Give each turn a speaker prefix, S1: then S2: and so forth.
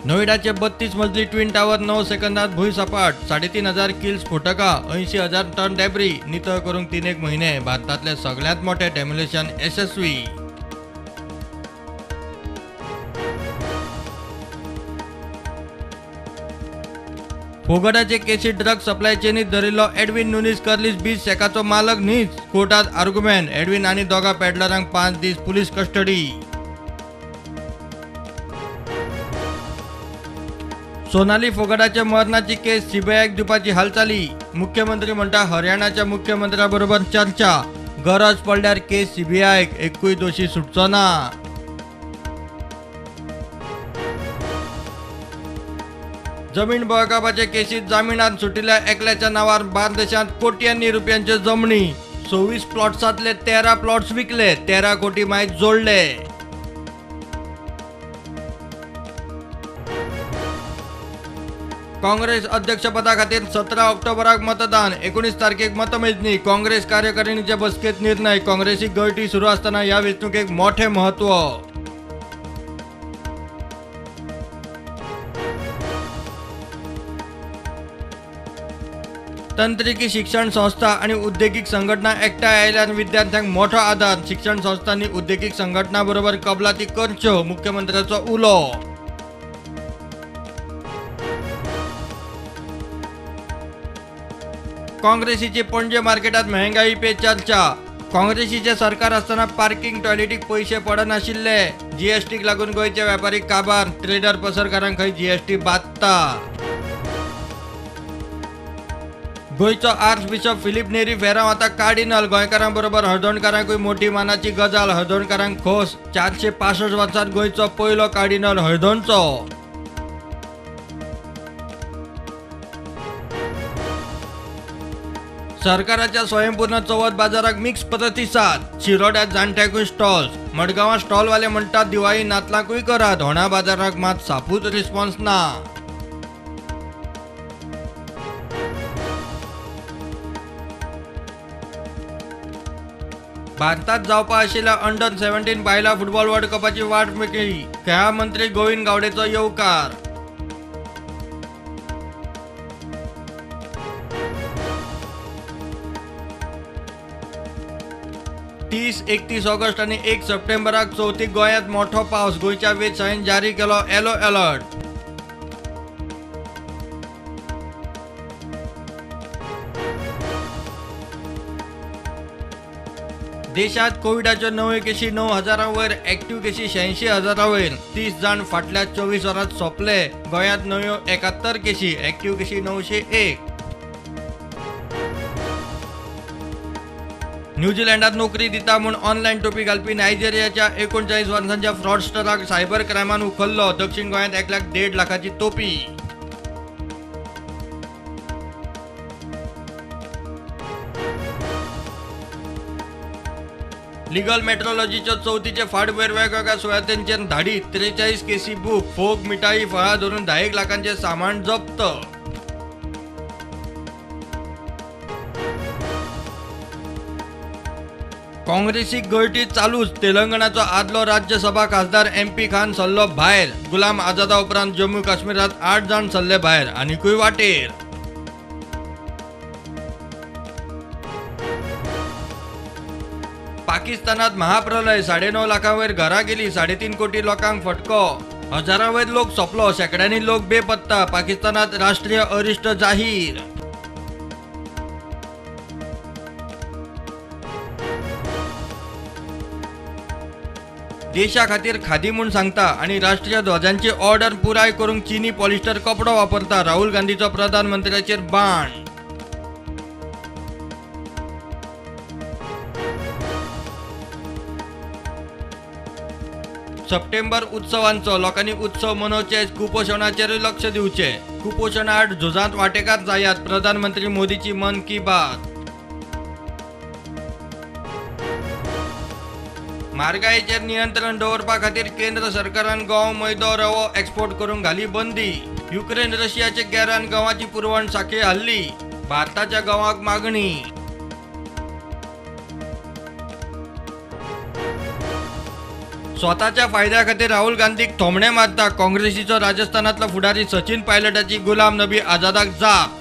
S1: नोएडाचे 32 मजली twin tower 9 सेकंदात भुईसपाट. 3,500 किल स्फोटका, 80,000 ton डॅब्री नितळ करून 3 महिने. भारतातले सगळ्यात मोठे डेमोलेशन यशस्वी. फोगडाचे केसी ड्रग सप्लाय चेनीत धरिल्लो एडविन नुनीस कर्लीस 20 शेकाचो मालक न्हीच. कोर्टात आर्ग्युमेंट. एडविन आणि दोगा पेडलरांक 5 दीस पुलीस कस्टडी. सोनाली फोगडाच्या मरणाची केस सीबीआयक दिवपाची हालचाली. मुख्यमंत्री म्हणटा हरियाणाच्या मुख्यमंत्र्याबरोबर चर्चा. गरज पडल्यार केस सीबीआयक. एकूय दोशी सुटचो ना. जमीन बळकावपाचे केसीत जामिनात सुटिल्ल्या एकल्याच्या नावार बार्देशांत कोट्यांनी रुपयांचे जमनी. 26 प्लॉट्सांतले 13 प्लॉट्स विकले. 13 कोटी मायज जोडले. काँग्रेस अध्यक्षपदा खातीर 17 ऑक्टोबराक मतदान. 19 तारखेक मतमेजणी. काँग्रेस कार्यकारिणीचे बसकेत निर्णय. काँग्रेसी गळती सुरू असताना या वेंचणुकेक मोठे महत्व. तंत्रिकी शिक्षण संस्था आणि उद्योगिक संघटना एकठांय आयल्यान विद्यार्थ्यांक मोठो आधार. शिक्षण संस्थांनी उद्योगिक संघटना बरोबर कबलाती करच्यो. मुख्यमंत्र्याचो उलो. काँग्रेसीची पणजे मार्केटात महंगाई पे चर्चा. काँग्रेसीचे सरकार असताना पार्किंग टॉयलेटीक पैसे पडनाशिल्ले. जीएसटीक लागून गोंयचे व्यापारी काबार. ट्रेडर पसरकारांक खंय जीएसटी बादता. गोंयचो आर्च बिशप फिलीप नेरी फेराव आता कार्डिनल. गोंयकारां बरोबर हळदणकारांकूय मोठी मानाची गजाल. हळदणकारांक खोस. 465 वर्सांत गोंयचो पयलो कार्डिनल हळदणचो. सरकाराच्या स्वयंपूर्ण चवथ बाजाराक मिक्स प्रतिसाद. शिरोड्यात जाणट्याकूय स्टॉल्स. मडगांवां स्टॉलवाले म्हणटात दिवाळी नातलांकूय करात. होणा बाजाराक मात सापूच रिस्पॉन्स ना. भारतात जावपा आशिल्ल्या अंडर 17 बायला फुटबॉल वर्ल्ड कपाची वाट मेकळी. खेळा मंत्री गोविंद गावडेचो येवकार. 30-31 ऑगस्ट आणि 1 सप्टेंबराक चवथीक गोंयांत मोठो पावस. गोंयच्या वेधशाळेन जारी केलो येलो अलर्ट. देशात कोविडाच्यो नव्यो केशी 9,000 वयर. एक्टिव्ह केशी 86,000 वयर. 30 जाण फाटल्या 24 वरांत सोंपले. गोंयांत नव्यो 71 केशी. एक्टिव्ह केशी 901. न्यूझीलंडात नोकरी दिता म्हूण ऑनलायन टोपी घालपी नायजेरियाच्या 39 वर्सांच्या फ्रॉडस्टराक सायबर क्रायमान उखल्लो. दक्षिण गोंयांत 1,50,000 लाखाची टोपी. लिगल मेट्रोलॉजीच्या चवथीचे फाट वेगवेगळ्या सुवातांचेर धाडीत. 43 केसी बुक. फोग, मिठाई, फळां धरून 10 लाखांचे सामान जप्त. काँग्रेसीक गळती चालूच. तेलंगणाचो आदलो राज्यसभा खासदार MP खान सल्लो भायर. गुलाम आझादा उपरांत जम्मू काश्मीरात 8 जाण सल्ले भायर. आनीकूय वाटेर. पाकिस्तानात महाप्रलय. 9.5 लाखांवयर घरां गेली. 3.5 कोटी लोकांक फटको. हजारांवयर लोक सोंपलो. शेकड्यांनी लोक बेपत्ता. पाकिस्तानात राष्ट्रीय अरिश्ट जाहीर. देशा खातीर खादी म्हूण सांगता आणि राष्ट्रीय ध्वजांची ऑर्डर पुराय करूंक चीनी पॉलिस्टर कपडो वापरता. राहुल गांधीचो प्रधानमंत्र्याचेर बाण. सप्टेंबर उत्सवांचो. लोकांनी उत्सव मनोवचे. कुपोशणाचेर लक्ष दिवचे. कुपोशणा आड झुजांत वांटेकार जायात. प्रधानमंत्री मोदीची मन की बात. म्हारगायेचेर नियंत्रण दवरपा खातीर केंद्र सरकारान गंव, मैदो, रवो एक्सपोर्ट करूंक घाली बंदी. युक्रेन रशियाचे गॅरान गंवाची पुरवण साखळी हल्ली. भारताच्या गंवाक मागणी. स्वतःच्या फायद्या खातीर राहुल गांधीक थोमणे मारता काँग्रेसीचो राजस्थानातलो फुडारी सचिन पायलटाची गुलाम नबी आझादाक जाप.